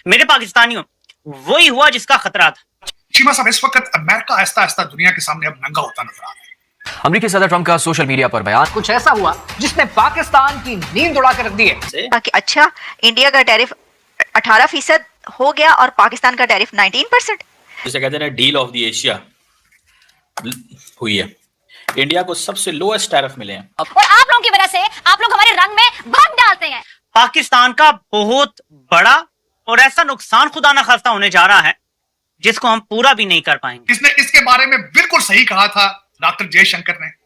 मेरे पाकिस्तानियों, वही हुआ जिसका खतरा था। चीमा साहब, इस वक्त अमेरिका आहिस्ता आहिस्ता दुनिया के सामने अब नंगा होता नजर आ रहा है। अमेरिकी सदर ट्रंप का सोशल मीडिया पर बयान। कुछ ऐसा हुआ जिसने पाकिस्तान की नींद उड़ा कर रख दी है। ताकि अच्छा, इंडिया का टैरिफ 18% हो गया और पाकिस्तान का टैरिफ 19%। जिसे कहते हैं डील ऑफ द एशिया हुई है। इंडिया को सबसे लोएस्ट टैरिफ मिले हैं और आप लोगों की वजह से आप लोग हमारे रंग में भंग डालते हैं। पाकिस्तान का बहुत बड़ा और ऐसा नुकसान खुदा न खास्ता होने जा रहा है जिसको हम पूरा भी नहीं कर पाएंगे। इसने इसके बारे में बिल्कुल सही कहा था डॉक्टर जयशंकर ने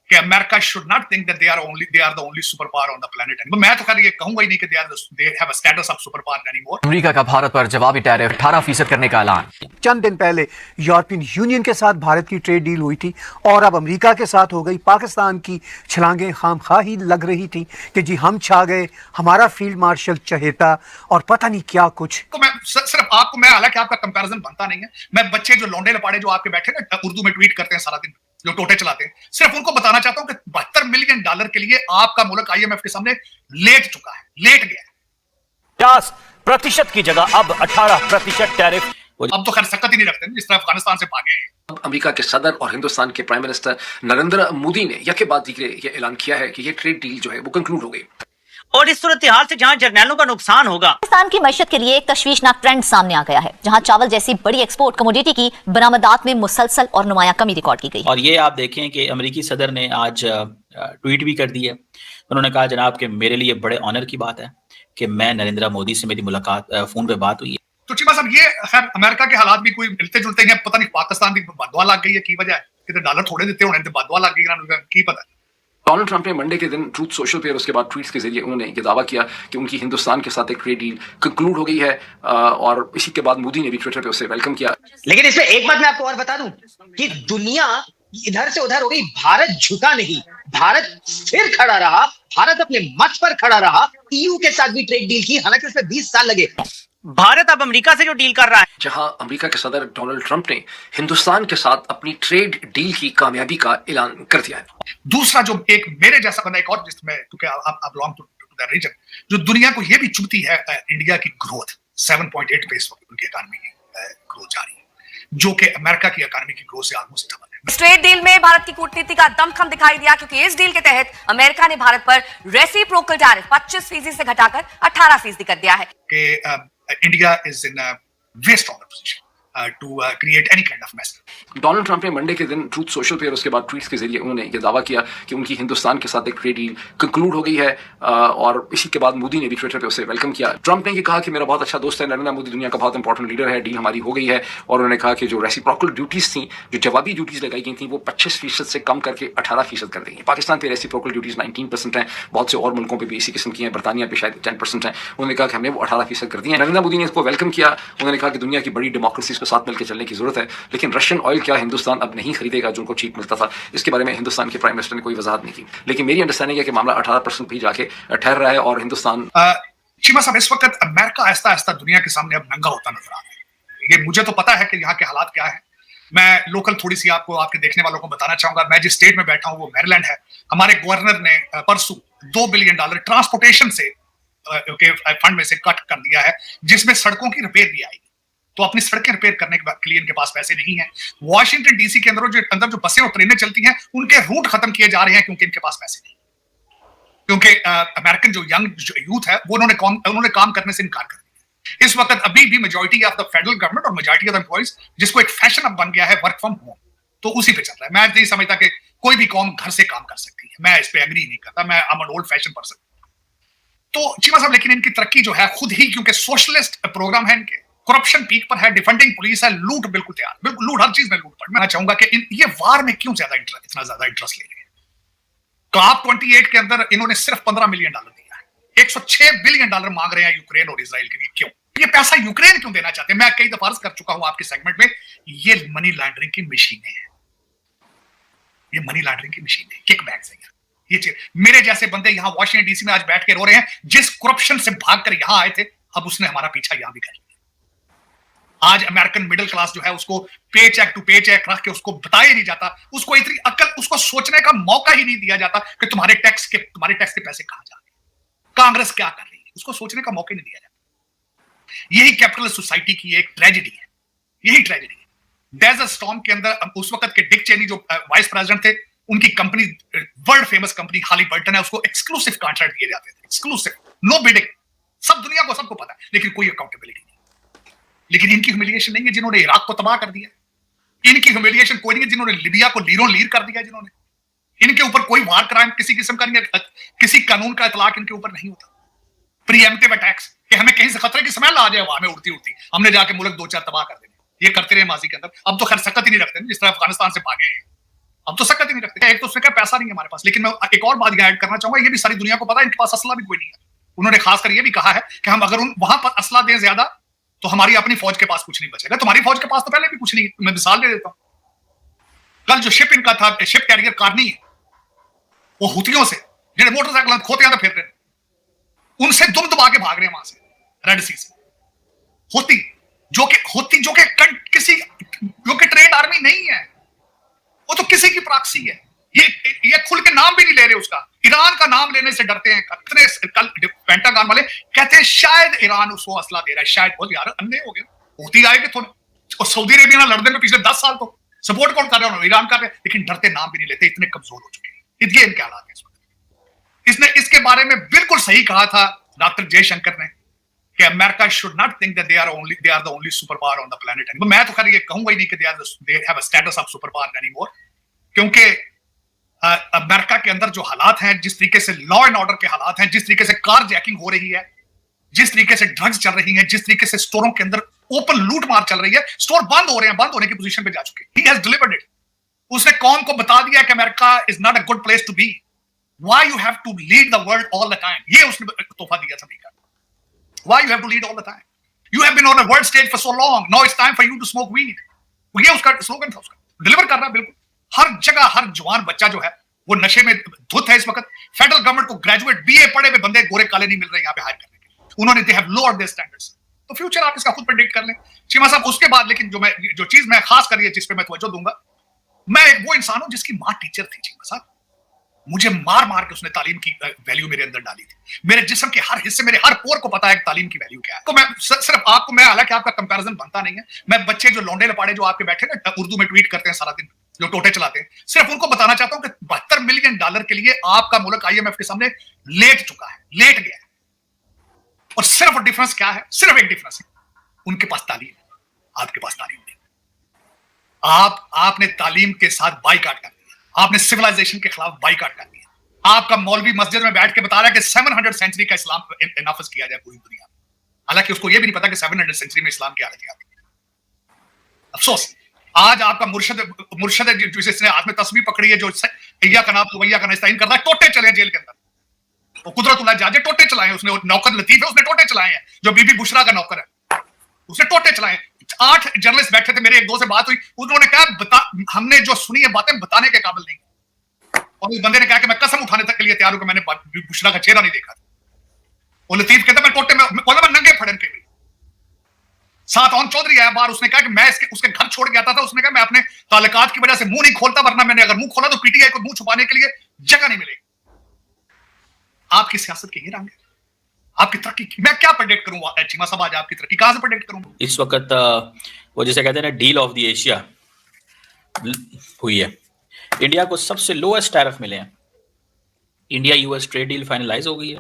कि America should not think that they are the only super power on the planet. तो मैं तो खैर ये कहूंगा ही नहीं कि they have a status of super power anymore. America का भारत पर जवाबी टैरिफ 18% करने का ऐलान। चंद दिन पहले यूरोपियन यूनियन के साथ भारत की ट्रेड डील हुई थी और अब अमेरिका के साथ हो गई। पाकिस्तान की छलांगें खामखा ही लग रही थी कि जी हम छा गए, हमारा फील्ड मार्शल चहेता और पता नहीं क्या कुछ। तो मैं सिर्फ आपको, मैं हालांकि आपका कंपैरिजन बनता नहीं है, मैं बच्चे जो लौंडे लपाड़े जो आपके बैठे ना उर्दू में ट्वीट करते हैं सारा दिन, जो टोटे चलाते हैं, सिर्फ उनको बताना चाहता हूं कि $72 मिलियन के लिए आपका मुल्क IMF के सामने लेट चुका है, लेट गया है। 50% की जगह अब 18% टैरिफ। अब तो खैर सकत ही नहीं रखते जिस तरह अफगानिस्तान से भागे हैं। अमेरिका के सदर और हिंदुस्तान के प्राइम मिनिस्टर नरेंद्र मोदी ने यके बाद दीगरे ये ऐलान किया है कि ये ट्रेड डील जो है वो कंक्लूड हो गई और इस सूरत हाल से जहां जर्नैलों का नुकसान होगा, पाकिस्तान की मईशत के लिए एक तशवीशनाक ट्रेंड सामने आ गया है, जहां चावल जैसी बड़ी एक्सपोर्ट कमोडिटी की बरामदात में मुसलसल और नुमाया कमी रिकॉर्ड की गई। और ये आप देखें कि अमेरिकी सदर ने आज ट्वीट भी कर दी है। उन्होंने कहा जनाब कि मेरे लिए बड़े ऑनर की बात है कि मैं नरेंद्र मोदी से मेरी मुलाकात फोन पे बात हुई है। तो चीमा साहब, ये खैर अमेरिका के हालात भी कोई मिलते जुलते हैं, पता नहीं पाकिस्तान की बददुआ लग गई है की वजह है कि डॉलर थोड़े देते होने तो बददुआ लग गई की पता। डोनाल्ड ट्रंप ने मंडे के दिन ट्रूथ सोशल पे और उसके बाद ट्वीट्स के जरिए उन्होंने ये दावा किया कि उनकी हिंदुस्तान के साथ एक ट्रेड डील कंक्लूड हो गई है और इसी के बाद मोदी ने भी ट्विटर पे उसे वेलकम किया। लेकिन इसमें एक बात मैं आपको और बता दूं कि दुनिया इधर से उधर हो गई, भारत झुका नहीं, भारत स्थिर खड़ा रहा, भारत अपने मत पर खड़ा रहा। EU के साथ भी ट्रेड डील की, हालांकि उसमें 20 साल लगे। भारत अब अमेरिका से जो डील कर रहा है, जहां अमेरिका के सदर डोनाल्ड ट्रंप ने हिंदुस्तान के साथ अपनी ट्रेड डील की कामयाबी का ऐलान कर दिया है। दूसरा जो एक मेरे जैसा बंदा, एक और जिसमें क्योंकि आप बिलोंग टू दैट रीजन, जो दुनिया को ये भी चुभती है इंडिया की ग्रोथ 7.8 पे इस वक्त उनकी इकॉनमी की ग्रोथ जा रही है, जो कि अमेरिका की इकॉनमी की ग्रोथ से ऑलमोस्ट डबल है। इस ट्रेड डील में भारत की कूटनीति का दमखम दिखाई दिया, क्योंकि इस डील के तहत अमेरिका ने भारत पर रेसिप्रोकल टैरिफ 25% से घटाकर 18% कर दिया है। कि India is in a very stronger position to create any kind of mess. Donald Trump ने मंडे के दिन ट्रूथ सोशल पे और उसके बाद ट्वीट्स के जरिए उन्होंने ये दावा किया कि उनकी हिंदुस्तान के साथ एक ट्रेड डील कंक्लूड हो गई है और इसी के बाद मोदी ने भी ट्विटर पे उसे वेलकम किया। ट्रंप ने ये कहा कि मेरा बहुत अच्छा दोस्त है नरेंद्र मोदी, दुनिया का बहुत इंपॉर्टेंट लीडर है, डील हमारी हो गई है। और उन्होंने कहा कि जो रेसिप्रोकल ड्यूटीज थी, जो जवाबी ड्यूटीज लगाई गई थी, वो 25% से कम करके 18% कर दी गई। पाकिस्तान पे रेसिप्रोकल ड्यूटीज 19% है, बहुत से और मुल्कों पर भी इसी किस्म की हैं, बरतानिया पे शायद 10% है। उन्होंने कहा कि हमने वो 18% कर दी है। नरेंद्र मोदी ने इसको वेलकम किया। उन्होंने कहा कि दुनिया की बड़ी डेमोक्रेसीज को साथ मिलकर चलने की जरूरत है, लेकिन रशियन ऑयल क्या हिंदुस्तान अब नहीं खरीदेगा जो उनको चीप मिलता था। इसके बारे में हिंदुस्तान के प्राइम मिनिस्टर ने कोई वजाहत नहीं की, लेकिन मेरी अंडरस्टैंडिंग है कि मामला 18% भी जाके ठहर रहा है और हिंदुस्तान। चीमा साहब, इस वक्त अमेरिका आहिस्ता आहिस्ता दुनिया के सामने अब नंगा होता नजर आ रहा है। ये मुझे तो पता है कि यहाँ के हालात क्या है। मैं लोकल थोड़ी सी आपको, आपके देखने वालों को बताना चाहूंगा। मैं जिस स्टेट में बैठा हूँ वो मैरीलैंड है। हमारे गवर्नर ने परसों $2 बिलियन ट्रांसपोर्टेशन से फंड में से कट कर दिया है, जिसमें सड़कों की रिपेयर भी आएगी। तो अपनी सड़कें रिपेयर करने के लिए इनके पास पैसे नहीं है। वॉशिंगटन DC के अंदर जो बसें और ट्रेनें चलती हैं, उनके रूट खत्म किए जा रहे हैं क्योंकि इनके पास पैसे नहीं। क्योंकि अमेरिकन जो यंग यूथ है वो उन्होंने काम करने से इनकार कर दिया। इस वक्त अभी भी majority of the federal government और मेजॉरिटी ऑफ द एम्प्लॉइज, जिसको एक फैशन अब बन गया है वर्क फ्रॉम होम, तो उसी पे चल रहा है। मैं नहीं समझता कि कोई भी कौम घर से काम कर सकती है। मैं इस पे एग्री नहीं करता। मैं am an old fashion person. तो चीमा साहब, लेकिन इनकी तरक्की जो है खुद ही, क्योंकि सोशलिस्ट प्रोग्राम है इनके, करप्शन पीक पर है, डिफेंडिंग पुलिस है, लूट बिल्कुल तैयार, बिल्कुल लूट, हर चीज में लूट। पर मैं चाहूंगा कि ये वार में क्यों इतना ज्यादा इंटरेस्ट ले रहे हैं। COP28 के अंदर इन्होंने सिर्फ $15 मिलियन दिया है। $106 बिलियन मांग रहे हैं यूक्रेन और इजराइल के लिए। क्यों ये पैसा यूक्रेन क्यों देना चाहते हैं? मैं कई दफा अर्ज कर चुका हूं आपके सेगमेंट में, ये मनी लॉन्ड्रिंग की मशीनें हैं। ये मनी लॉन्ड्रिंग की मशीन है, किकबैक्स है। ये मेरे जैसे बंदे यहाँ वॉशिंगटन DC में आज बैठ के रो रहे हैं, जिस करप्शन से भागकर यहां आए थे, अब उसने हमारा पीछा यहां भी कर लिया। आज अमेरिकन मिडिल क्लास जो है, उसको पे चेक टू पे चेक रख के उसको बताया नहीं जाता, उसको इतनी अक्ल, उसको सोचने का मौका ही नहीं दिया जाता कि तुम्हारे टैक्स के पैसे कहां जा रहे हैं, कांग्रेस क्या कर रही है, उसको सोचने का मौका ही नहीं दिया जाता। यही कैपिटलिस्ट सोसाइटी की एक ट्रेजेडी है, यही ट्रेजेडी है। डेजर्ट स्टॉर्म के अंदर उस वक्त के डिक चेनी जो वाइस प्रेसिडेंट थे, उनकी कंपनी, वर्ल्ड फेमस कंपनी हालीबर्टन है, उसको एक्सक्लूसिव कॉन्ट्रैक्ट दिए जाते थे, एक्सक्लूसिव, नो बिडिंग, सब दुनिया को, सबको पता है, लेकिन कोई अकाउंटेबिलिटी नहीं। लेकिन इनकी ह्यूमिलिएशन नहीं है जिन्होंने इराक को तबाह कर दिया, इनकी ह्यूमिलिएशन कोई नहीं है जिन्होंने लिबिया को लीरों लीर कर दिया, जिन्होंने, इनके ऊपर कोई वार क्राइम किसी किस्म का नहीं है, किसी कानून का इतलाक इनके ऊपर नहीं होता। प्रीएम्प्टिव अटैक्स कि हमें कहीं से खतरे की स्मेल आ जाए वहां में उड़ती उड़ती, हमने जाके मुल्क दो चार तबाह कर देने, ये करते रहे माजी के अंदर। अब तो खैर सकत ही नहीं रखते, जिस तरह अफगानिस्तान से भागे हैं, अब तो सकत ही नहीं रखते। एक तो उसने कहा पैसा नहीं है हमारे पास, लेकिन मैं एक और बात ऐड करना चाहूंगा, ये भी सारी दुनिया को पता है, इनके पास असला भी कोई नहीं है। उन्होंने खासकर ये भी कहा है कि हम अगर वहां पर असला दें ज्यादा तो हमारी अपनी फौज के पास कुछ नहीं बचेगा। तुम्हारी फौज के पास तो पहले भी कुछ नहीं। मैं मिसाल दे देता हूं, कल जो शिप इनका था, शिप कैरियर कारनी है, वो हुतियों से जिन्हें मोटरसाइकिल खोते फिर रहे, उनसे दुम दबा के भाग रहे हैं वहां से, रेड सी से। होती जो कि किसी जो कि ट्रेंड आर्मी नहीं है, वो तो किसी की प्रॉक्सी है। ये खुल के नाम भी नहीं ले रहे उसका, ईरान का नाम लेने से डरते हैं। कल पेंटागन वाले कहते हैं शायद ईरान उसको असला दे रहा है, शायद। बहुत यार अन्य हो गए, होती आएगी थोड़े। और सऊदी अरेबिया ने लड़ने में पिछले 10 साल तो सपोर्ट कौन कर रहे हैं, ईरान कर रहे हैं, लेकिन डरते नाम भी नहीं लेते, इतने कमजोर हो चुके हैं। ये इनके हालात है इस वक्त। इसने इसके बारे में बिल्कुल सही कहा था डॉक्टर जयशंकर ने कि America should not think that they are the only super power on the planet. मैं तो खैर ये कहूंगा ही नहीं कि they have a status of super power anymore, क्योंकि अमेरिका के अंदर जो हालात हैं, जिस तरीके से लॉ एंड ऑर्डर के हालात हैं, जिस तरीके से कार जैकिंग हो रही है, जिस तरीके से ड्रग्स चल रही हैं, जिस तरीके से स्टोरों के अंदर ओपन लूट मार चल रही है, स्टोर बंद हो रहे हैं, बंद होने की पोजीशन पे जा चुके हैं। He has delivered it. उसने कौम को बता दिया कि America is not a good place to be, why you have to lead the world all the time. ये उसने तोहफा दिया था America, why you have to lead all the time, you have been on a world stage for so long, now it's time for you to smoke weed. ये उसका slogan था, उसका deliver कर रहा है बिल्कुल। हर जगह हर जवान बच्चा जो है वो नशे में धुत है इस वक्त। फेडरल गवर्नमेंट को ग्रेजुएट बीए पढ़े हुए बंदे गोरे काले नहीं मिल रहे यहाँ पे हायर करने के, उन्होंने they have lowered there standards. तो फ्यूचर आप इसका खुद प्रेडिक्ट कर लें चीमा साहब। उसके बाद लेकिन जो चीज मैं खास करिए जिस पे मैं तवज्जो दूंगा, मैं एक वो इंसान हूं जिसकी मां टीचर थी चीमा साहब। मुझे मार मार के उसने तालीम की वैल्यू मेरे अंदर डाली थी। मेरे जिस्म के हर हिस्से, मेरे हर पोर को पता है तालीम की वैल्यू क्या है। तो मैं सिर्फ आपको, मैं हालांकि आपका कंपैरिजन बनता नहीं है, मैं बच्चे जो लौंडे लपाड़े जो आपके बैठे ना उर्दू में ट्वीट करते हैं सारा दिन, जो टोटे चलाते हैं, सिर्फ उनको बताना चाहता हूं कि $72 मिलियन के लिए आपका मुल्क IMF के सामने लेट चुका है, लेट गया है। और सिर्फ डिफरेंस क्या है? सिर्फ एक डिफरेंस है, उनके पास तालीम है, आपके पास तालीम नहीं। आपने तालीम के साथ बाइकाट कर दिया, आपने सिविलाइजेशन के खिलाफ बाइकाट कर दिया। आपका मौलवी मस्जिद में बैठ के बता रहा है कि 700 सेंचुरी का इस्लाम नाफिज किया जाए पूरी दुनिया में, हालांकि उसको यह भी नहीं पता कि 700 सेंचुरी में इस्लाम की हालत क्या थी। अफसोस आज आपका मुर्शद जिसने हाथ में तस्वीर पकड़ी है, जो अय्या का नाम वैया का नस्ताइन कर रहा है, टोटे चले जेल के अंदर। वो कुदरतुल्लाह जाजे टोटे चलाए उसने, नौकर लतीफ है उसने टोटे चलाए हैं, जो बीबी बुशरा का नौकर है उसने टोटे चलाए। 8 जर्नलिस्ट बैठे थे, मेरे एक दो से बात हुई, उन्होंने कहा हमने जो सुनी है बातें बताने के काबिल नहीं। और उस बंदे ने कहा कि मैं कसम उठाने तक के लिए तैयार हूं कि मैंने बुशरा का चेहरा नहीं देखा था। वो लतीफ कहता मैं टोटे में नंगे फड़न के लिए। साथ ऑन चौधरी आया बाहर, उसने कहा कि मैं उसके घर छोड़ गया था, उसने कहा मैं अपने ताल्लुकात की वजह से मुंह नहीं खोलता, वरना मैंने अगर मुंह खोला तो PTI को मुंह छुपाने के लिए जगह नहीं मिलेगी। आपकी सियासत के ये रंग है, आपकी तरक्की मैं क्या प्रेडिक्ट करूं चीमा साहब, आज आपकी तरक्की कहां से प्रेडिक्ट करूं? इस वक्त वो जैसे कहते हैं ना, डील ऑफ द एशिया हुई है। इंडिया को सबसे लोएस्ट टैरिफ मिले हैं। India US trade deal finalize हो गई है,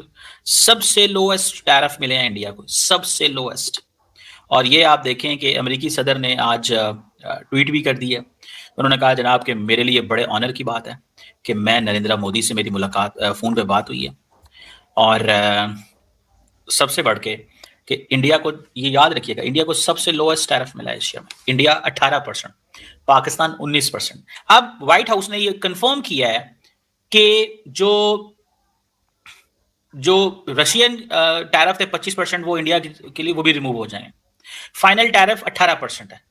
सबसे लोएस्ट टैरिफ मिले हैं इंडिया को, सबसे लोएस्ट। और ये आप देखें कि अमेरिकी सदर ने आज ट्वीट भी कर दी है। उन्होंने कहा जनाब कि मेरे लिए बड़े ऑनर की बात है कि मैं नरेंद्र मोदी से मेरी मुलाकात फ़ोन पे बात हुई है। और सबसे बढ़ के कि इंडिया को ये याद रखिएगा, इंडिया को सबसे लोएस्ट टैरिफ मिला है एशिया में। इंडिया 18%, पाकिस्तान 19%। अब व्हाइट हाउस ने ये कंफर्म किया है कि जो रशियन टैरिफ थे 25%, वो इंडिया के लिए वो भी रिमूव हो जाएं। फाइनल टैरिफ 18% है।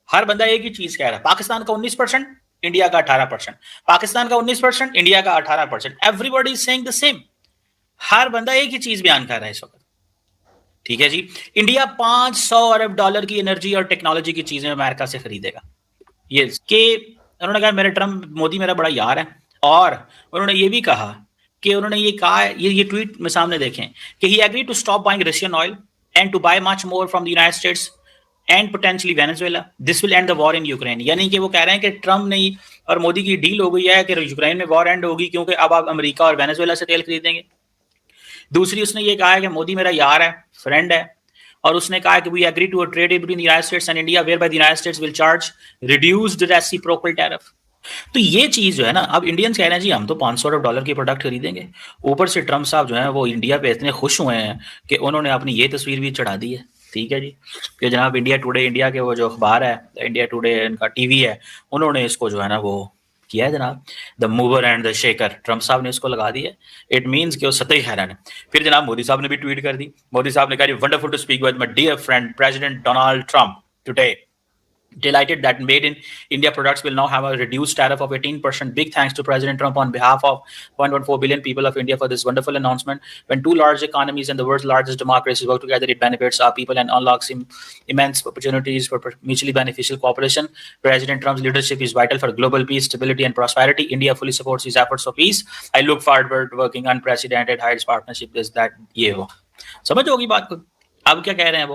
हर बंदा एक ही चीज कह रहा है, पाकिस्तान का 19%, इंडिया का 18%, पाकिस्तान का 19%, इंडिया का 18%। Everybody is saying the same. हर बंदा एक ही चीज बयान कर रहा है इस वक्त। ठीक है जी, इंडिया $500 अरब की एनर्जी और टेक्नोलॉजी की चीजें अमेरिका से खरीदेगा। ये कि उन्होंने कहा मेरे मोदी मेरा बड़ा यार है। और उन्होंने ये भी कहा कि उन्होंने ये कहा, ये ट्वीट में सामने देखें कि he agree to stop buying Russian oil and to buy much more from the United States and potentially Venezuela. This will end the war in Ukraine. यानी कि वो कह रहे हैं कि ट्रम्प ने और मोदी की डील हो गई है कि यूक्रेन में वॉर एंड होगी क्योंकि अब आप अमेरिका और वेनेजुएला से तेल खरीदेंगे। दूसरी उसने ये कहा है कि मोदी मेरा यार है, फ्रेंड है, और उसने कहा कि we agree to a trade between the United States and India where by the United States will charge reduced reciprocal tariff. तो ये चीज जो है ना, अब इंडियंस कह रहे हैं जी हम तो $500 अरब की प्रोडक्ट खरीदेंगे। ऊपर से ट्रम्प साहब जो है वो इंडिया पे इतने खुश हुए हैं कि उन्होंने अपनी ये तस्वीर भी चढ़ा दी है, ठीक है जी, कि जनाब इंडिया टुडे, इंडिया के वो जो अखबार है, इंडिया टुडे इनका टीवी है, उन्होंने इसको जो है ना वो किया है जनाब, the mover and the shaker, Trump साहब ने इसको लगा दिया। इट मींस कि वो सतही हैरान है। फिर जनाब मोदी साहब ने भी ट्वीट कर दी। मोदी साहब ने कहा wonderful to speak with my dear friend president Donald Trump today. Delighted that made in India products will now have a reduced tariff of 18%. Big thanks to President Trump on behalf of 1.4 billion people of India for this wonderful announcement. When two large economies and the world's largest democracies work together, it benefits our people and unlocks immense opportunities for mutually beneficial cooperation. President Trump's leadership is vital for global peace, stability, and prosperity. India fully supports his efforts for peace. I look forward to working unprecedented heights partnership is that ये हो। समझ होगी बात को। अब क्या कह रहे हैं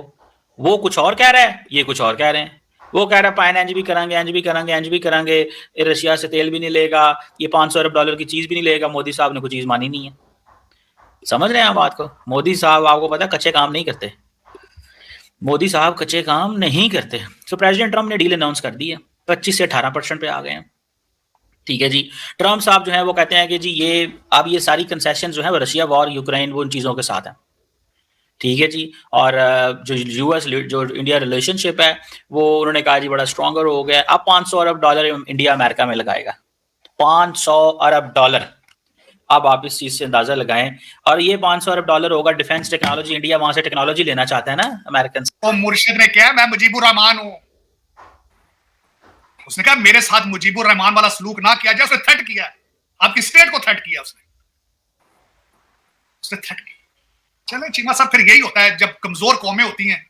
वो कुछ और कह रहा है, ये कुछ और कह रहे हैं। वो कह रहा है पाइन एंज भी करेंगे, रशिया से तेल भी नहीं लेगा, ये $500 अरब की चीज भी नहीं लेगा। मोदी साहब ने कोई चीज मानी नहीं है। समझ रहे हैं आप बात को? मोदी साहब आपको पता है कच्चे काम नहीं करते। मोदी साहब कच्चे काम नहीं करते। तो प्रेसिडेंट ट्रम्प ने डील अनाउंस कर दी है, 25 से 18% पे आ गए हैं, ठीक है जी। ट्रम्प साहब जो है वो कहते हैं कि जी ये अब ये सारी कंसेशन जो है वो रशिया, वॉर, यूक्रेन, वो उन चीजों के साथ है, ठीक है जी। और जो यूएस जो इंडिया रिलेशनशिप है वो उन्होंने कहा जी बड़ा स्ट्रॉन्गर हो गया। अब $500 अरब इंडिया अमेरिका में लगाएगा, $500 अरब। अब आप इस चीज से अंदाजा लगाएं। और ये $500 अरब होगा डिफेंस टेक्नोलॉजी। इंडिया वहां से टेक्नोलॉजी लेना चाहता है ना अमेरिकन। तो मुर्शिद ने क्या, मैं मुजीबुर रहमान हूं। उसने कहा मेरे साथ मुजीबुर रहमान वाला सलूक ना किया जाए। उसने थ्रेट किया, आपकी स्टेट को थ्रेट किया उसने थ्रेट किया। चले चीमा साहब, फिर यही होता है जब कमजोर कौमें होती हैं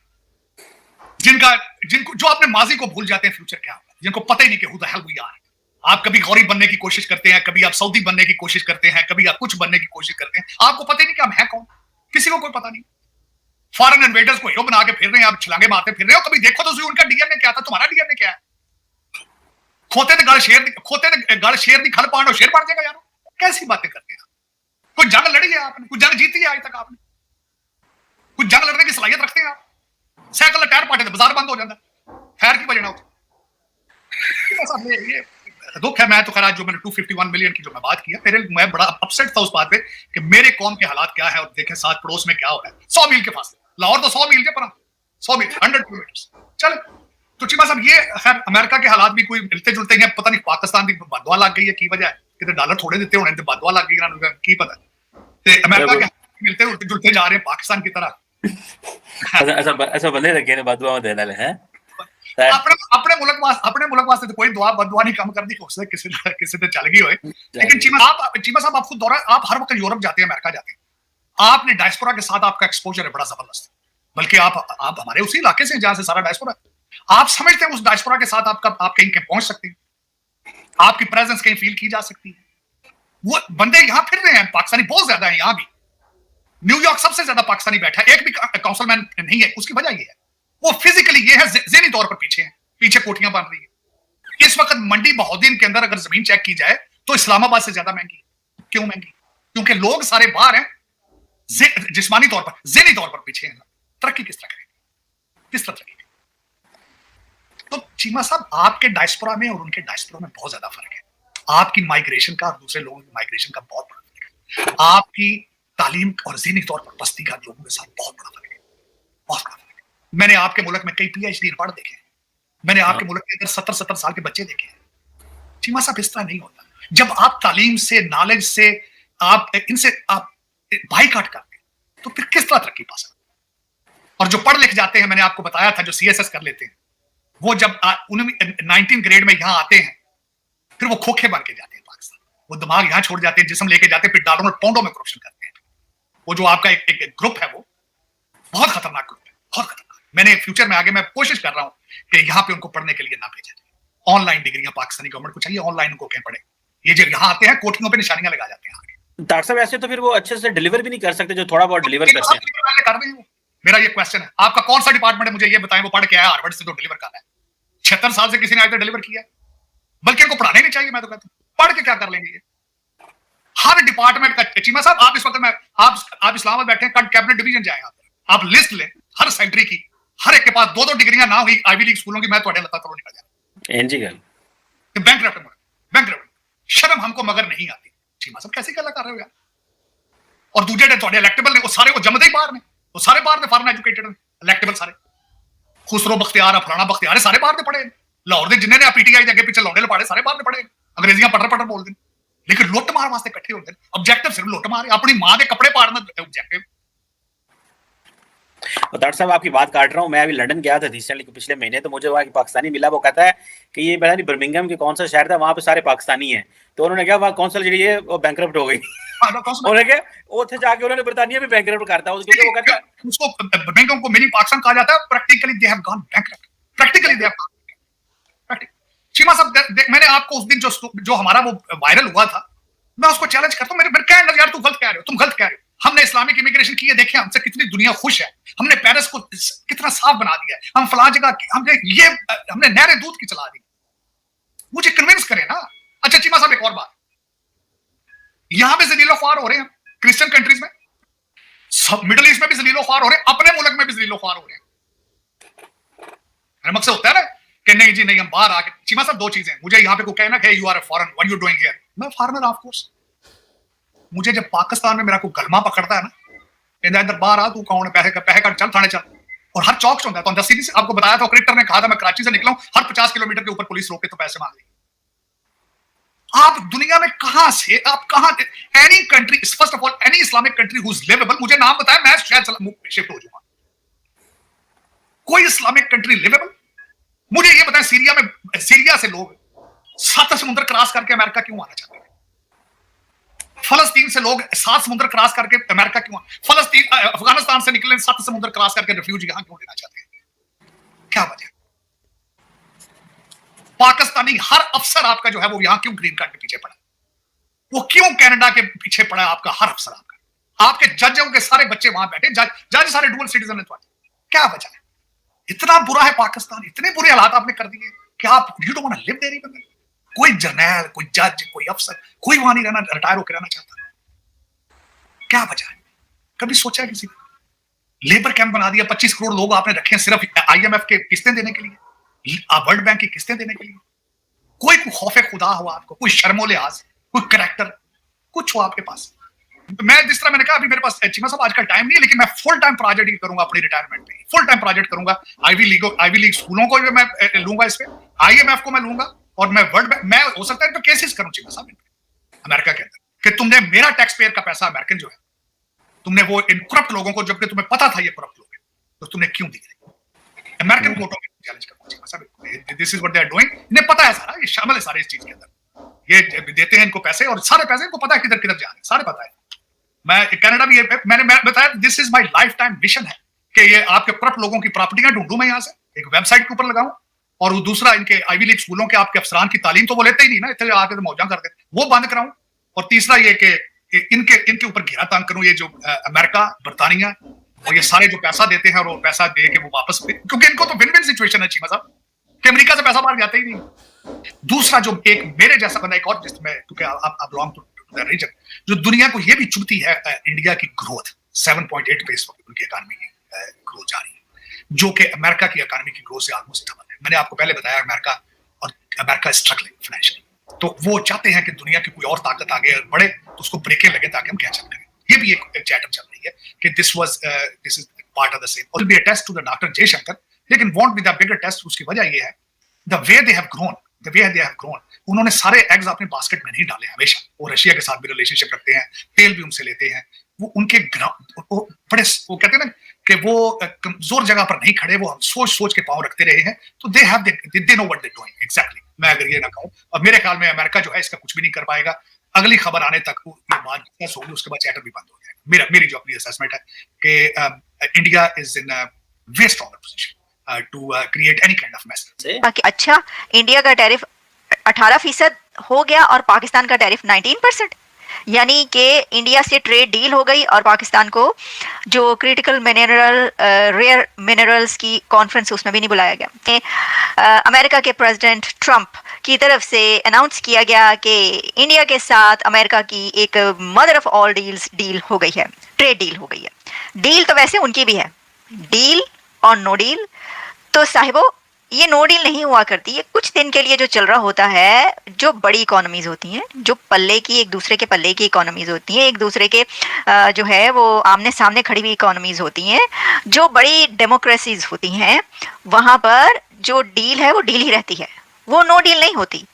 जिनको जो अपने माजी को भूल जाते हैं फ्यूचर क्या होगा, जिनको पता ही नहीं कि who the hell we are. आप कभी गौरी बनने की कोशिश करते हैं, कभी आप सऊदी बनने की कोशिश करते हैं, कभी आप कुछ बनने की कोशिश करते हैं, आपको पता ही नहीं कि हम हैं कौन। किसी को कोई पता नहीं। फॉरेन इन्वेडर्स को हीरो बना के फिर रहे हैं, आप छलांगे मारते फिर रहे हो। कभी देखो तो उनका डीएनए क्या था, तुम्हारा डीएनए क्या है। खोते ने गल शेर दी खल पांडो शेर बन जाएगा यार। कैसी बातें करते हैं। कोई जंग लड़ी है आपने, कोई जंग जीती है आज तक आपने, कुछ जंग लड़ने की सलाहियत रखते हैं आप। साइकिल टायर पाटे तो बाजार बंद हो जाता है, खैर की वजह ना होती। ये दुख है। मैं तो खैर जो मैंने 251 मिलियन की जो मैं बात किया, मैं बड़ा अपसेट था उस बात पे कि मेरे कौम के हालात क्या है और देखें साथ पड़ोस में क्या हो रहा है। 100 मील के फासले, लाहौर तो 100 मील के पर 100 मील 100 किलोमीटर। चले तो चीमा साहब ये खैर अमेरिका के हालात भी कोई मिलते जुलते हैं। पता नहीं पाकिस्तान की बददुआ लग गई है की वजह है कि डॉलर थोड़े देते होने तो बददुआ लग गई की पता। अमेरिका के मिलते जुलते जा रहे हैं पाकिस्तान की तरह। ऐसा बंदे लगे ने बददुआ में देने है। अपने मुल्क वास्ते तो कोई दुआ बददुआ नहीं कम कर दी उसने किसी से चल गई होए। लेकिन चीमा साहब आप खुद दौरा, आप हर वक्त यूरोप जाते हैं, अमेरिका जाते हैं, आपने डायस्पोरा के साथ आपका एक्सपोजर है बड़ा जबरदस्त। बल्कि आप हमारे उसी इलाके से जहां से सारा डायस्पोरा, आप समझते हैं उस डायस्पोरा के साथ आप कहीं पहुंच सकते हैं, आपकी प्रेजेंस कहीं फील की जा सकती है। वो बंदे यहाँ फिर रहे हैं, पाकिस्तानी बहुत ज्यादा है यहाँ भी। न्यूयॉर्क सबसे ज्यादा पाकिस्तानी बैठा है, एक भी काउंसिलमैन नहीं है। उसकी वजह ये है वो फिजिकली ये है, ज़हनी तौर पर पीछे हैं, पीछे कोठियां बन रही है। इस वक्त मंडी बहाउद्दीन के अंदर अगर जमीन चेक की जाए तो इस्लामाबाद से ज्यादा महंगी है। क्यों महंगी? क्योंकि लोग सारे बाहर हैं, जिस्मानी तौर पर, ज़हनी तौर पर पीछे हैं। तरक्की किस तरह करेंगे, किस तरह तरक्की? तो चीमा साहब आपके डायस्पोरा में और उनके डायस्पोरा में बहुत ज्यादा फर्क है। आपकी माइग्रेशन का और दूसरे लोगों की माइग्रेशन का बहुत बड़ा फर्क है। आपकी तालीम और ज़हनी तौर पर बस्ती का लोगों के साथ बहुत बड़ा फर्क है, बहुत बड़ा फर्क है। मैंने आपके मुल्क में कई PhD पढ़ देखे हैं, मैंने आपके मुल्क के अंदर 70-70 साल के बच्चे देखे हैं। चीमा साहब इस तरह नहीं होता। जब आप तालीम से, नॉलेज से, आप इनसे आप बाइकाट करते हैं तो फिर किस तरह तरक्की पा सकते? और जो पढ़ लिख जाते हैं, मैंने आपको बताया था, जो CSS कर लेते हैं, वो जब 19 ग्रेड में यहां आते हैं फिर वो खोखे बन के जाते हैं पाकिस्तान। वो दिमाग यहां छोड़ जाते हैं, जिस्म लेके जाते हैं, फिर डॉलरों और पाउंडों में करप्शन करते हैं। वो जो आपका एक ग्रुप है वो बहुत खतरनाक ग्रुप है, बहुत खतरनाक। मैंने फ्यूचर में आगे मैं कोशिश कर रहा हूं कि यहाँ पे उनको पढ़ने के लिए ना भेजा जाए। ऑनलाइन डिग्रियां पाकिस्तानी गवर्नमेंट को चाहिए, ऑनलाइन उनको कहीं पढ़े। ये जब यहाँ आते हैं कोठियों पे निशानियां लगा जाते हैं आगे। डॉक्टर साहब ऐसे तो फिर वो अच्छे से डिलीवर भी नहीं कर सकते जो थोड़ा बहुत डिलीवर करते हैं। कर रहे हैं, मेरा ये क्वेश्चन है, आपका कौन सा डिपार्टमेंट है मुझे ये बताएं, वो पढ़ के आया हार्वर्ड से तो डिलीवर कर रहा है। 76 साल से किसी ने आज तक डिलीवर किया, बल्कि इनको पढ़ाने नहीं चाहिए। मैं तो कहता हूं पढ़ के क्या कर लेंगे ये। हर डिपार्टमेंट का चीमा साहब, आप इस वक्त में आप इस्लामाबाद बैठे हैं, कैबिनेट डिवीजन जाए आप लिस्ट लें हर सेक्रेटरी की, हर एक के पास 2-2 डिग्रियां ना हुई आईवी लीग स्कूलों की, मैं तो लता तो निकल जाए एनजी गल बैंक शर्म हमको मगर नहीं आती। चीमा साहब कैसे गल कर रहे हो यार। और दूजे जो इलेक्टेबल ने वो सारे वो जमदे ही बाहर ने, वो सारे बाहर ने, फॉरेन एजुकेटेड इलेक्टेबल सारे, खुसरो बख्तियार फलाना बख्तियार सारे बाहर ने पढ़े, लाहौर के जिन्हें ने पीटीआई के अगे पिछले लौंडे लपाड़े सारे बाहर ने पढ़े, अंग्रेजियां पढ़ बोलते हैं, लेकिन लुट मार वास्ते इकट्ठे होते हैं। ऑब्जेक्टिव सिर्फ लुट मार, अपनी मां के कपड़े पाड़ना ऑब्जेक्टिव। और डॉक्टर साहब आपकी बात काट रहा हूँ, मैं अभी लंदन गया था रिसेंटली पिछले महीने, तो मुझे वहाँ की पाकिस्तानी मिला, वो कहता है कि ये पता नहीं बर्मिंघम के कौन सा शहर था, वहाँ पे सारे पाकिस्तानी हैं। तो उन्होंने कहा वहाँ कौंसल जी है वो बैंकरप्ट हो गई। उन्होंने कहा उठे जाके उन्होंने बर्तानिया भी बैंकरप्ट करता है, क्योंकि वो कहता है उसको बर्मिंघम को मिनी पाकिस्तान कहा जाता है। Practically they have gone bankrupt, practically they have gone. Cheema साहब मैंने आपको उस दिन जो हमारा वो वायरल हुआ था, मैं उसको चैलेंज करता हूं, मेरे कहने लगे यार तू गलत कह रहे हो, तुम गलत कह रहे हो। हमने इस्लामिक इमिग्रेशन की है, देखें हमसे कितनी दुनिया खुश है, हमने पेरिस को कितना साफ बना दिया है, हम फलां जगह हमने नहरें दूध की चला दी। मुझे कन्विंस करें ना। अच्छा चीमा साहब एक और बात, यहां पे जलीलो ख्वार हो रहे हैं क्रिश्चियन कंट्रीज में, सब मिडिल ईस्ट में भी जलीलो ख्वार हो रहे हैं, अपने मुल्क में भी जलीलो ख्वार हो रहे हैं। मेरा मकसद होता है ना कि नहीं जी नहीं हम बाहर आके। चीमा साहब दो चीजें, मुझे यहाँ पे कोई कहना कि you are a foreign, what you doing here, मैं फॉरेनर ऑफ कोर्स। मुझे जब पाकिस्तान में मेरा कोई गलमा पकड़ता है ना, कहता इधर बाहर आ, तू कौन है, पैसे कर चल थाने चल, और हर चौक से होता है। तो दस्ती से आपको बताया था, क्रिकेटर ने कहा था मैं कराची से निकला हूं, हर 50 किलोमीटर के ऊपर पुलिस रोके तो पैसे मांग ली। आप दुनिया में कहां से, आप कहां, any country, first of all any Islamic country who is livable, मुझे नाम बताया मैं शायद शिफ्ट हो जाऊंगा। कोई इस्लामिक कंट्री लिवेबल, मुझे ये बताएं सीरिया से लोग 7 समुद्र क्रॉस करके अमेरिका क्यों आना चाहते हैं? फलस्तीन से लोग 7 समुद्र क्रॉस करके अमेरिका क्यों, अफगानिस्तान से निकले 7 समुद्र क्रॉस करके रिफ्यूज यहां क्यों लेना चाहते हैं? क्या वजह? पाकिस्तानी हर अफसर आपका जो है वो यहां क्यों ग्रीन कार्ड के पीछे पड़ा, वो क्यों कनाडा के पीछे पड़ा आपका हर अफसर, आपके जजों के सारे बच्चे वहां बैठे, जज सारे डुअल सिटीजन है। क्या वजह है? इतना बुरा है पाकिस्तान, इतने बुरे हालात आपने कर दिए कि आप you don't want to live there even. कोई जर्नल, कोई जज, कोई अफसर, कोई वहां नहीं रहना, रिटायर होकर रहना चाहता। क्या वजह है? कभी सोचा है किसी ने? लेबर कैंप बना दिया, 25 करोड़ लोग आपने रखे हैं सिर्फ IMF के किस्तें देने के लिए, वर्ल्ड बैंक की किस्तें देने के लिए। कोई खौफे खुदा हो आपको, कोई शर्मो लिहाज, कोई करैक्टर कुछ हो आपके पास? मैं जिस तरह मैंने कहा अभी मेरे पास चीमा साहब आजकल टाइम नहीं है, लेकिन मैं फुल टाइम प्रोजेक्ट करूंगा अपनी रिटायरमेंट में, फुल टाइम प्रोजेक्ट करूंगा। आईवी लीग स्कूलों को भी मैं लूंगा इस पे, IMF को मैं लूंगा, और मैं वर्ल्ड बैंक, मैं हो सकता है तो केसेस करूं चीमा साहब अमेरिका के अंदर कि तुमने मेरा टैक्स पेयर का पैसा अमेरिकन जो है, तुमने वो इन करप्ट लोगों को, जबकि तुम्हें पता था ये करप्ट लोग हैं, तो तुमने क्यों दिए? अमेरिकन कोर्टों में चैलेंज करूंगा चीमा साहब, this is what they are doing. इन्हें पता है सारा, ये शामिल है सारे इस चीज के अंदर, ये देते हैं इनको पैसे, और सारे पैसे इनको पता है किधर किधर जा रहे हैं, सारे पता है। मैं कनाडा भी मैंने बताया, this is my life time mission है कि ये आपके करप्ट लोगों की प्रॉपर्टियां ढूंढूं मैं यहां से, एक वेबसाइट के ऊपर लगाऊं, और वो दूसरा इनके आईवी लीग स्कूलों के आपके अफसरान की तालीम तो वो लेते ही नहीं ना, इतने आके तो मौजा करते, वो बंद कराऊं, और तीसरा ये कि इनके ऊपर घेरा तांग करूं, ये जो अमेरिका, बर्तानिया, और ये सारे जो पैसा देते हैं और वो पैसा दे के वो वापस, क्योंकि इनको तो विन विन सिचुएशन है चीमा साहब कि अमेरिका से पैसा बाहर जाता ही नहीं। दूसरा जो एक मेरे जैसा बंदा, एक और जिसमें, क्योंकि आप बिलोंग टू द रीजन, जो दुनिया को ये भी चुभती है इंडिया की ग्रोथ 7.8 पे इस वक्त उनकी इकॉनमी की ग्रोथ जा रही है, जो कि अमेरिका की इकॉनमी की ग्रोथ से ऑलमोस्ट डबल है। मैंने आपको पहले बताया अमेरिका स्ट्रगलिंग फाइनेंशियली, तो वो चाहते हैं कि दुनिया की कोई और ताकत आगे बढ़े तो उसको ब्रेकें लगे ताकि हम कैचअप करें। ये भी एक चैटर चल रही है कि this is part of the same, और be a test to the doctor Jaishankar, लेकिन won't be the bigger test. उसकी वजह ये है the way they have grown, उन्होंने सारे एग्स अपने बास्केट में नहीं डाले हमेशा, वो रशिया के साथ भी रिलेशनशिप रखते हैं, तेल भी उनसे लेते हैं, वो उनके बड़े, वो कहते हैं ना कि वो कमजोर जगह पर नहीं खड़े, वो हम सोच के पांव रखते रहे हैं, तो they know what they doing exactly. मैं अगर ये ना कहूं, और मेरे ख्याल में अमेरिका जो है इसका कुछ भी नहीं कर पाएगा, अगली खबर आने तक ये बात डिस्कस होगी, उसके बाद चैटर भी बंद हो जाएगा। मेरी जो अपनी असेसमेंट है कि India is in a very stronger position to create any kind of message. बाकी अच्छा, इंडिया का टैरिफ 18% हो गया और पाकिस्तान का टैरिफ 19%। यानी कि इंडिया से ट्रेड डील हो गई और पाकिस्तान को जो क्रिटिकल मिनरल रेयर मिनरल्स की कॉन्फ्रेंस उसमें भी नहीं बुलाया गया। अमेरिका के प्रेसिडेंट ट्रंप की तरफ से अनाउंस किया गया कि इंडिया के साथ अमेरिका की एक mother of all deals deal हो गई है, ट्रेड डील हो गई है। डील तो वैसे उनकी भी है, डील और नो डील। तो साहिबो ये नो डील नहीं हुआ करती, ये कुछ दिन के लिए जो चल रहा होता है, जो बड़ी इकोनॉमीज होती हैं, जो पल्ले की एक दूसरे के पल्ले की इकोनॉमीज होती हैं, एक दूसरे के जो है वो आमने सामने खड़ी हुई इकोनॉमीज होती हैं, जो बड़ी डेमोक्रेसीज होती हैं, वहाँ पर जो डील है वो डील ही रहती है, वो नो डील नहीं होती।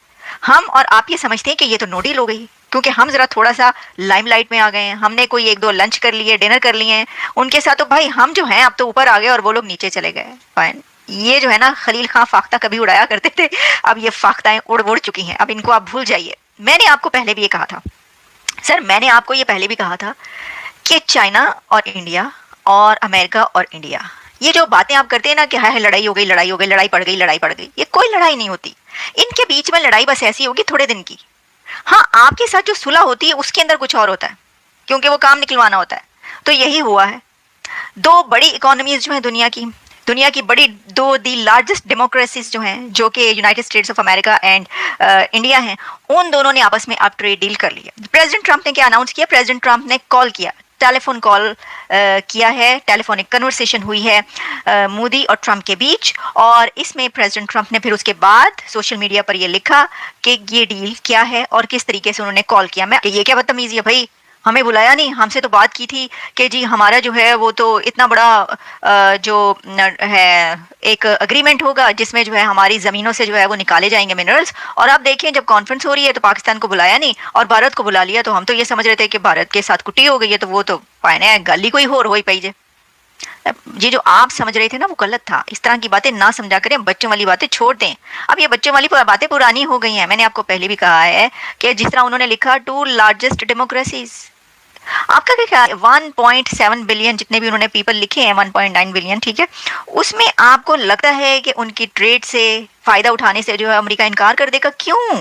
हम और आप ये समझते हैं कि ये तो नो डील हो गई क्योंकि हम ज़रा थोड़ा सा लाइमलाइट में आ गए हैं, हमने कोई एक दो लंच कर लिए, डिनर कर लिए हैं उनके साथ, तो भाई हम जो हैं अब तो ऊपर आ गए और वो लोग नीचे चले गए। फाइन, ये जो है ना खलील खां फाख्ता कभी उड़ाया करते थे, अब ये फाख्ताएं उड़ चुकी हैं, अब इनको आप भूल जाइए। मैंने आपको पहले भी ये कहा था सर, मैंने आपको ये पहले भी कहा था कि चाइना और इंडिया और अमेरिका और इंडिया, ये जो बातें आप करते हैं ना कि हाय लड़ाई हो गई, लड़ाई हो गई, लड़ाई पड़ गई, लड़ाई पड़ गई, ये कोई लड़ाई नहीं होती। इनके बीच में लड़ाई बस ऐसी होगी थोड़े दिन की। हाँ, आपके साथ जो सुलह होती है उसके अंदर कुछ और होता है क्योंकि वो काम निकलवाना होता है। तो यही हुआ है। दो बड़ी इकोनॉमीज जो है दुनिया की बड़ी दो दी लार्जेस्ट डेमोक्रेसीज जो हैं, जो कि United states of America and India हैं, उन दोनों ने आपस में अब ट्रेड डील कर लिया। प्रेसिडेंट ट्रंप ने क्या अनाउंस किया? प्रेसिडेंट ट्रंप ने कॉल किया, टेलीफोन कॉल किया है, टेलीफोनिक कन्वर्सेशन हुई है मोदी और ट्रंप के बीच, और इसमें प्रेसिडेंट ट्रंप ने फिर उसके बाद सोशल मीडिया पर ये लिखा कि ये डील क्या है और किस तरीके से उन्होंने कॉल किया। मैं ये क्या बदतमीजी है भाई, हमें बुलाया नहीं, हमसे तो बात की थी कि जी हमारा जो है वो तो इतना बड़ा जो है एक अग्रीमेंट होगा जिसमें जो है हमारी ज़मीनों से जो है वो निकाले जाएंगे मिनरल्स, और आप देखें जब कॉन्फ्रेंस हो रही है तो पाकिस्तान को बुलाया नहीं और भारत को बुला लिया। तो हम तो ये समझ रहे थे कि भारत के साथ कुटी हो गई है, तो वो तो पाने गाली कोई होर हो पाई जे। ये जो आप समझ रहे थे ना वो गलत था। इस तरह की बातें ना समझा करें, बच्चों वाली बातें छोड़ दें। अब ये बच्चों वाली बातें पुरानी हो गई हैं। मैंने आपको पहले भी कहा है कि जिस तरह उन्होंने लिखा टू लार्जेस्ट डेमोक्रेसीज, आपका क्या ख्याल? 1.7 बिलियन जितने भी उन्होंने पीपल लिखे हैं, 1.9 बिलियन, ठीक है, उसमें आपको लगता है कि उनकी ट्रेड से फायदा उठाने से जो है अमेरिका इनकार कर देगा? क्यों?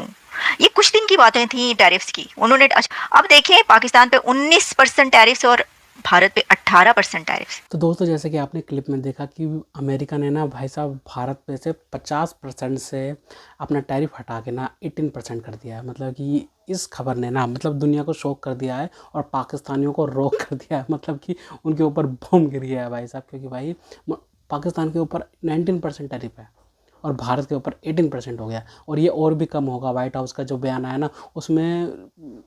ये कुछ दिन की बातें थी टैरिफ्स की, उन्होंने अब देखें पाकिस्तान पे 19% टैरिफ्स और भारत पे 18% टैरिफ्स। तो दोस्तों जैसे कि आपने क्लिप में देखा कि अमेरिका ने ना भाई साहब भारत पे से 50% से अपना टैरिफ हटा के ना 18% कर दिया है। मतलब कि इस खबर ने ना मतलब दुनिया को शॉक कर दिया है और पाकिस्तानियों को रोक कर दिया है। मतलब कि उनके ऊपर बम गिर गया है भाई साहब, क्योंकि भाई पाकिस्तान के ऊपर 19% टैरिफ है और भारत के ऊपर 18% हो गया, और ये और भी कम होगा। वाइट हाउस का जो बयान आया ना उसमें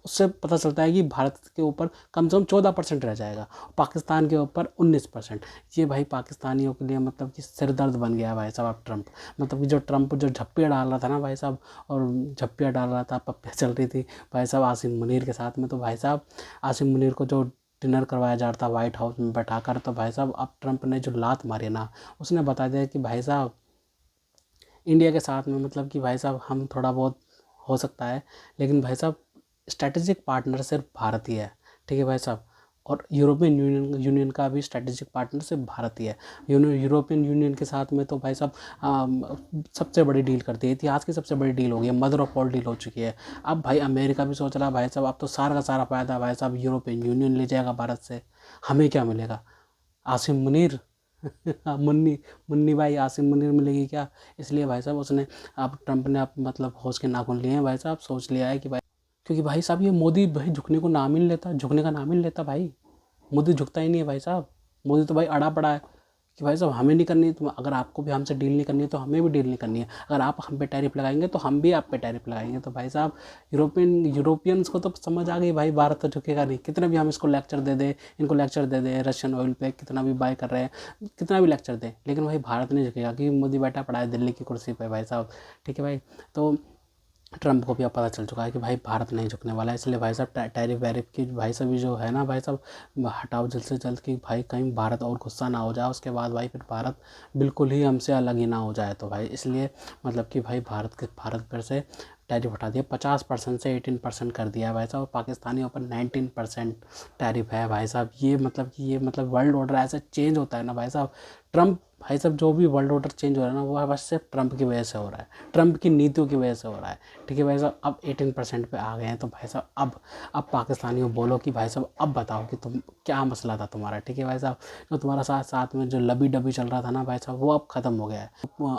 उससे पता चलता है कि भारत के ऊपर कम से कम 14% रह जाएगा, पाकिस्तान के ऊपर 19%। ये भाई पाकिस्तानियों के लिए मतलब कि सिरदर्द बन गया भाई साहब। अब ट्रंप मतलब कि जो ट्रंप जो झप्पियाँ डाल रहा था ना भाई साहब, और झप्पियाँ डाल रहा था, पप्पियाँ चल रही थी भाई साहब आसिम मुनीर के साथ में, तो भाई साहब आसिम मुनीर को जो डिनर करवाया जा रहा था वाइट हाउस में बैठाकर, तो भाई साहब अब ट्रंप ने जो लात मारी ना, उसने बता दिया कि भाई साहब इंडिया के साथ में मतलब कि भाई साहब हम थोड़ा बहुत हो सकता है, लेकिन भाई साहब स्ट्रेटेजिक पार्टनर सिर्फ भारत ही है, ठीक है भाई साहब। और यूरोपियन यूनियन का भी स्ट्रेटेजिक पार्टनर सिर्फ भारत ही है। यूरोपियन यूनियन के साथ में तो भाई साहब सबसे बड़ी डील कर दी, इतिहास की सबसे बड़ी डील हो गई है, मदर ऑफ ऑल डील हो चुकी है। अब भाई अमेरिका भी सोच रहा है भाई साहब अब तो सारा का सारा फ़ायदा भाई साहब यूरोपियन यूनियन ले जाएगा भारत से, हमें क्या मिलेगा? आसिम मुनीर मुन्नी भाई आसिम मुनीर मिलेगी क्या? इसलिए भाई साहब उसने अब ट्रंप ने अब मतलब होश के नाखून लिए हैं भाई साहब, सोच लिया है कि भाई, क्योंकि भाई साहब ये मोदी भाई झुकने को नाम ही नहीं लेता, झुकने का नाम ही नहीं लेता भाई। मोदी झुकता ही नहीं है भाई साहब। मोदी तो भाई अड़ा पड़ा है कि भाई साहब हमें नहीं करनी, तो अगर आपको भी हमसे डील नहीं करनी है तो हमें भी डील नहीं करनी है। अगर आप हम पे टैरिफ लगाएंगे तो हम भी आप पे टैरिफ लगाएंगे। तो भाई साहब यूरोपियंस को तो समझ आ गई भाई भारत तो झुकेगा नहीं, कितना भी हम इसको लेक्चर दे दें, इनको लेक्चर दे दें रशियन ऑयल पे, कितना भी बाय कर रहे हैं, कितना भी लेक्चर दें, लेकिन भाई भारत नहीं झुकेगा क्योंकि मोदी बैठा पड़ा है दिल्ली की कुर्सी पर भाई साहब, ठीक है भाई। तो ट्रंप को भी अब पता चल चुका है कि भाई भारत नहीं झुकने वाला है, इसलिए भाई साहब टैरिफ वैरिफ की भाई साहब जो है ना भाई साहब हटाओ जल्द से जल्द, कि भाई कहीं भारत और गुस्सा ना हो जाए, उसके बाद भाई फिर भारत बिल्कुल ही हमसे अलग ही ना हो जाए। तो भाई इसलिए मतलब कि भाई भारत पर से टैरिफ हटा दिया, 50% से 18% कर दिया है भाई साहब। पाकिस्तानियों पर 19% टैरिफ है भाई साहब। ये मतलब कि ये मतलब वर्ल्ड ऑर्डर ऐसा चेंज होता है ना भाई साहब। ट्रंप भाई साहब जो भी वर्ल्ड ऑर्डर चेंज हो रहा है ना वो बस सिर्फ ट्रंप की वजह से हो रहा है, ट्रंप की नीतियों की वजह से हो रहा है। ठीक है भाई साहब, अब 18% पे आ गए हैं, तो भाई साहब अब पाकिस्तानियों बोलो कि भाई साहब अब बताओ कि तुम क्या मसला था तुम्हारा। ठीक है भाई साहब, जो तुम्हारा साथ साथ में जो लबी डबी चल रहा था ना भाई साहब, वो अब ख़त्म हो गया है।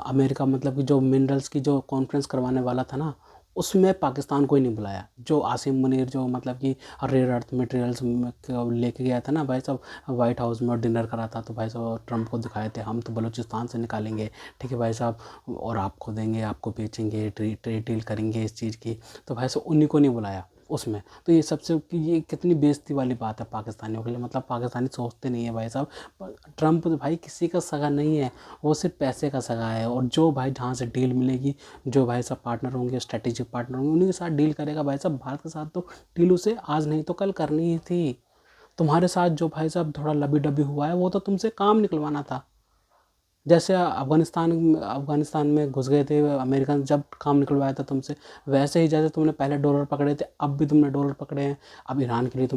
अमेरिका मतलब कि जो मिनरल्स की जो कॉन्फ्रेंस करवाने वाला था ना, उसमें पाकिस्तान को ही नहीं बुलाया। जो आसिम मुनीर जो मतलब कि रेयर अर्थ मटेरियल्स लेके गया था ना भाई साहब वाइट हाउस में, और डिनर करा था, तो भाई साहब ट्रंप को दिखाए थे हम तो बलूचिस्तान से निकालेंगे, ठीक है भाई साहब, और आपको देंगे, आपको बेचेंगे, ट्रेड डील करेंगे इस चीज़ की। तो भाई साहब उन्हीं को नहीं बुलाया उसमें। तो ये सबसे ये कितनी बेइज्जती वाली बात है पाकिस्तानियों के लिए। मतलब पाकिस्तानी सोचते नहीं है भाई साहब। ट्रंप भाई किसी का सगा नहीं है, वो सिर्फ पैसे का सगा है। और जो भाई जहाँ से डील मिलेगी, जो भाई साहब पार्टनर होंगे, स्ट्रेटेजिक पार्टनर होंगे, उन्हीं के साथ डील करेगा भाई साहब। भारत के साथ तो डील उसे आज नहीं तो कल करनी ही थी। तुम्हारे साथ जो भाई साहब थोड़ा लबी डबी हुआ है वो तो तुमसे काम निकलवाना था। जैसे अफ़गानिस्तान में घुस गए थे अमेरिकन, जब काम निकलवाया था तुमसे, वैसे ही जैसे तुमने पहले डॉलर पकड़े थे अब भी तुमने डॉलर पकड़े हैं। अब ईरान के लिए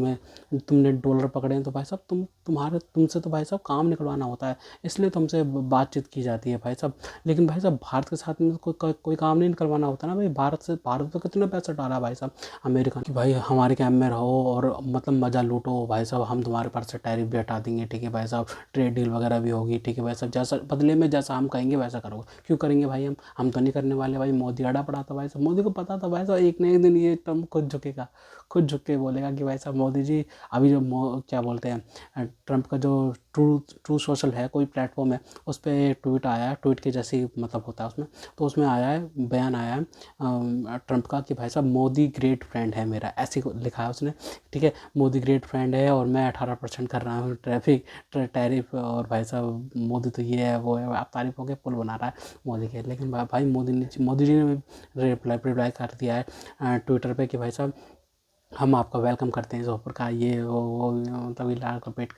तुमने डॉलर पकड़े हैं, तो भाई साहब तुमसे तो भाई साहब काम निकलवाना होता है, इसलिए तुमसे बातचीत की जाती है भाई साहब। लेकिन भाई साहब भारत के साथ में कोई काम नहीं निकलवाना होता ना भाई। भारत तो कितना पैसा डाला भाई साहब अमेरिका कि भाई हमारे कैम्प में रहो और मतलब मज़ा लूटो भाई साहब, हम तुम्हारे पास से टैरिफ भी हटा देंगे, ठीक है भाई साहब, ट्रेड डील वगैरह भी होगी, ठीक है भाई साहब, जैसा बदले में जैसा हम कहेंगे वैसा करोगे। क्यों करेंगे भाई, हम तो नहीं करने वाले भाई। मोदी अड़ा पड़ा था भाई साहब, मोदी को पता था भाई साहब एक न एक दिन ये ट्रम्प खुद झुकेगा, खुद झुक के बोलेगा कि भाई साहब मोदी जी अभी जो क्या बोलते हैं, ट्रम्प का जो ट्रू सोशल है कोई प्लेटफॉर्म है, उस पर ट्वीट आया है, ट्वीट के जैसे ही मतलब होता है उसमें, तो उसमें आया है, बयान आया है ट्रम्प का कि भाई साहब मोदी ग्रेट फ्रेंड है मेरा, ऐसे लिखा है उसने। ठीक है, मोदी ग्रेट फ्रेंड है और मैं 18% कर रहा हूँ टैरिफ, और भाई साहब मोदी तो ये है वो है, आप तारीफ हो के पुल बना रहा है मोदी के। लेकिन भाई मोदी जी ने रिप्लाई कर दिया है ट्विटर पे कि भाई साहब हम आपका वेलकम करते हैं इस ऑफर का, ये वो मतलब लाल रिपीट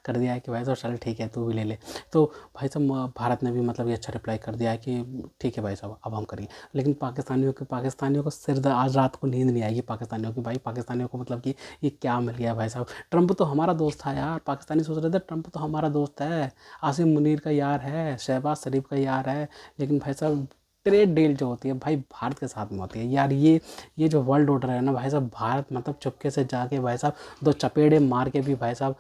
कर दिया है कि भाई साहब चल ठीक है तू भी ले ले। तो भाई साहब भारत ने भी मतलब ये अच्छा रिप्लाई कर दिया है कि ठीक है भाई साहब अब हम करेंगे। लेकिन पाकिस्तानियों को सिर आज रात को नींद नहीं आएगी पाकिस्तानियों की। भाई पाकिस्तानियों को मतलब कि ये क्या मिल गया भाई साहब। ट्रंप तो हमारा दोस्त था यार, पाकिस्तानी सोच रहे थे ट्रंप तो हमारा दोस्त है, आसिम मुनीर का यार है, शहबाज शरीफ का यार है। लेकिन भाई साहब ट्रेड डील जो होती है भाई भारत के साथ में होती है यार। ये जो वर्ल्ड ऑर्डर है ना भाई साहब, भारत मतलब चुपके से जाके भाई साहब 2 चपेड़े मार के भी भाई साहब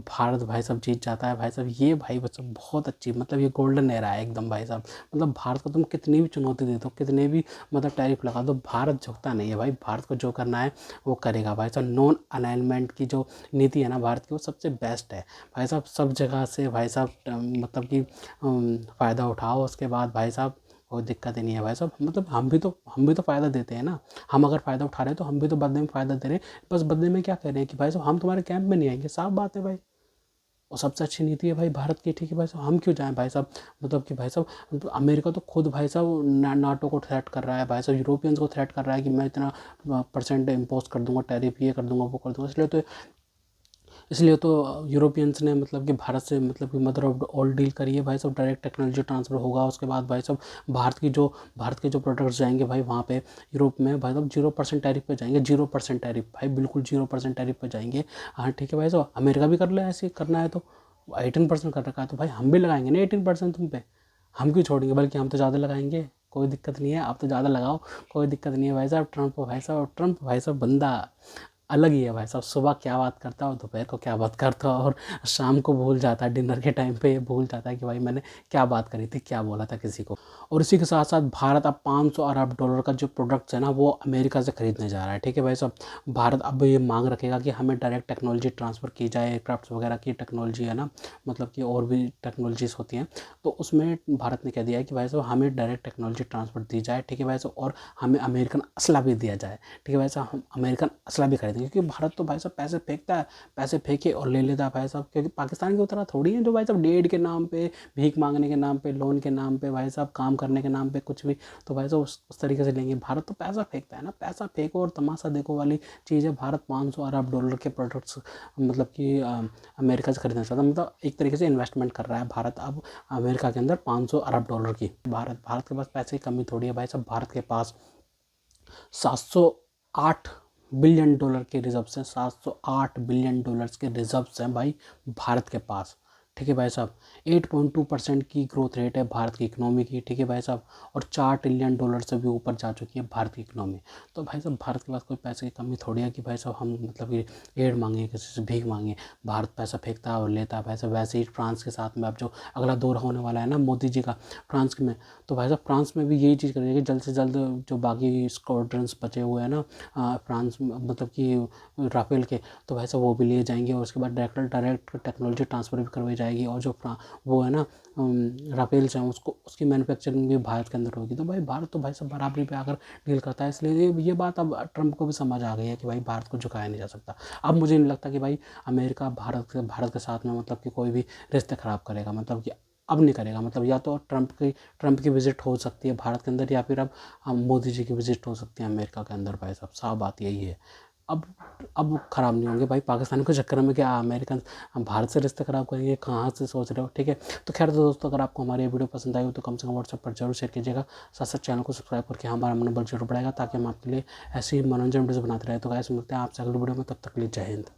भारत भाई साहब जीत जाता है भाई साहब। ये भाई मतलब बहुत अच्छी मतलब ये गोल्डन एरा है एकदम भाई साहब। मतलब भारत को तुम कितनी भी चुनौती दे दो, कितने भी मतलब टैरिफ लगा दो, भारत झुकता नहीं है भाई। भारत को जो करना है वो करेगा भाई साहब। नॉन अलाइनमेंट की जो नीति है ना भारत की, वो सबसे बेस्ट है भाई साहब। सब जगह से भाई साहब मतलब कि फ़ायदा उठाओ, उसके बाद भाई साहब कोई दिक्कत ही नहीं है भाई साहब। मतलब हम भी तो फ़ायदा देते हैं ना। हम अगर फ़ायदा उठा रहे हैं तो हम भी तो बदले में फ़ायदा दे रहे हैं। बस बदले में क्या कह रहे हैं कि भाई साहब हम तुम्हारे कैंप में नहीं आएंगे, साफ बात है भाई। और सबसे अच्छी नीति है भाई भारत की, ठीक है भाई साहब, हम क्यों जाएं भाई साहब। मतलब कि भाई साहब अमेरिका तो खुद भाई साहब नाटो को थ्रेट कर रहा है भाई साहब, यूरोपियंस को थ्रेट कर रहा है कि मैं इतना % इम्पोज कर दूंगा, टैरिफ ये कर दूंगा वो कर दूंगा। इसलिए तो यूरोपियंस ने मतलब कि भारत से मतलब कि मदर ऑफ ऑल डील करी है भाई साहब। डायरेक्ट टेक्नोलॉजी ट्रांसफ़र होगा, उसके बाद भाई साहब भारत के जो प्रोडक्ट्स जाएंगे भाई वहाँ पे यूरोप में भाई साहब 0% टैरिफ पे जाएंगे। 0% टैरिफ भाई, बिल्कुल 0% टैरिफ पे जाएंगे। हाँ ठीक है भाई साहब, अमेरिका भी कर ले ऐसे करना है तो 18% कर रखा है, तो भाई हम भी लगाएंगे ना 18% तुम पे। हम क्यों छोड़ेंगे, बल्कि हम तो ज़्यादा लगाएंगे, कोई दिक्कत नहीं है। आप तो ज़्यादा लगाओ, कोई दिक्कत नहीं है भाई साहब। ट्रंप भाई साहब बंदा अलग ही है भाई साहब। सुबह क्या बात करता है और दोपहर को क्या बात करता है, और शाम को भूल जाता है, डिनर के टाइम पे भूल जाता है कि भाई मैंने क्या बात करी थी, क्या बोला था किसी को। और इसी के साथ साथ भारत अब $500 अरब का जो प्रोडक्ट्स है ना वो अमेरिका से खरीदने जा रहा है, ठीक है भाई साहब। भारत अब ये मांग रखेगा कि हमें डायरेक्ट टेक्नोलॉजी ट्रांसफ़र की जाए, एयरक्राफ्ट वगैरह की टेक्नोलॉजी है ना, मतलब कि और भी टेक्नोलॉजीज़ होती हैं, तो उसमें भारत ने कह दिया है कि भाई साहब हमें डायरेक्ट टेक्नोलॉजी ट्रांसफ़र दी जाए, ठीक है भाई साहब, और हमें अमेरिकन असला भी दिया जाए, ठीक है भाई साहब। हम अमेरिकन असला भी खरीदेंगे, क्योंकि भारत तो भाई साहब पैसे फेंकता है, पैसे फेंके और ले लेता है भाई साहब। क्योंकि पाकिस्तान की उतना थोड़ी है जो भाई साहब डेड के नाम पे, भीख मांगने के नाम पे, लोन के नाम पे, भाई साहब काम करने के नाम पे कुछ भी, तो भाई साहब उस तरीके से लेंगे। भारत तो पैसा फेंकता है ना, पैसा फेंको और तमाशा देखो वाली चीज़ है। भारत $500 अरब के प्रोडक्ट्स मतलब कि अमेरिका से खरीदना चाहता है, मतलब एक तरीके से इन्वेस्टमेंट कर रहा है भारत अब अमेरिका के अंदर $500 अरब की। भारत के पास पैसे की कमी थोड़ी है भाई साहब। भारत के पास $708 बिलियन के रिजर्व्स हैं, $708 बिलियन के रिजर्व्स हैं भाई भारत के पास, ठीक है भाई साहब, 8.2% की ग्रोथ रेट है भारत की इकनॉमी की, ठीक है भाई साहब, और $4 ट्रिलियन से भी ऊपर जा चुकी है भारत की इकनॉमी। तो भाई साहब भारत के पास कोई पैसे की कमी थोड़ी है कि भाई साहब हम मतलब कि एड मांगे, किसी से भीख मांगे। भारत पैसा फेंकता है और लेता है। भाई साहब वैसे ही फ्रांस के साथ में अब जो अगला दौर होने वाला है ना मोदी जी का फ्रांस में, तो भाई साहब फ्रांस में भी यही चीज़ करेंगे कि जल्द से जल्द जो बाकी स्क्वाड्रंस बचे हुए हैं ना फ्रांस मतलब कि राफेल के, तो भाई साहब वो भी लिए जाएंगे और उसके बाद डायरेक्ट टेक्नोलॉजी ट्रांसफ़र भी करवाई जाएगी। और जो वो है ना राफेल्स हैं उसकी मैन्युफैक्चरिंग भी भारत के अंदर होगी। तो भाई भारत तो भाई साहब बराबरी पे आकर डील करता है। इसलिए ये बात अब ट्रंप को भी समझ आ गई है कि भाई भारत को झुकाया नहीं जा सकता। अब मुझे नहीं लगता कि भाई अमेरिका भारत के साथ में मतलब कि कोई भी रिश्ते ख़राब करेगा, मतलब कि अब नहीं करेगा। मतलब या तो ट्रंप की विजिट हो सकती है भारत के अंदर, या फिर अब मोदी जी की विजिट हो सकती है अमेरिका के अंदर। भाई साहब साफ बात यही है। अब ख़राब नहीं होंगे भाई पाकिस्तान के चक्कर में, क्या अमेरिकन भारत से रिश्ते ख़राब करेंगे, कहाँ से सोच रहे हो, ठीक है। तो खैर दोस्तों, अगर आपको हमारी वीडियो पसंद आई हो तो कम से कम व्हाट्सएप पर जरूर शेयर कीजिएगा। साथ साथ चैनल को सब्सक्राइब करके हमारा मनोबल जरूर बढ़ाएगा, ताकि हम आपके लिए ऐसी मनोरंजन वीडियोज़ बनाते रहे। तो गाइस मिलते हैं आपसे अगली वीडियो में, तब तक के लिए जय हिंद।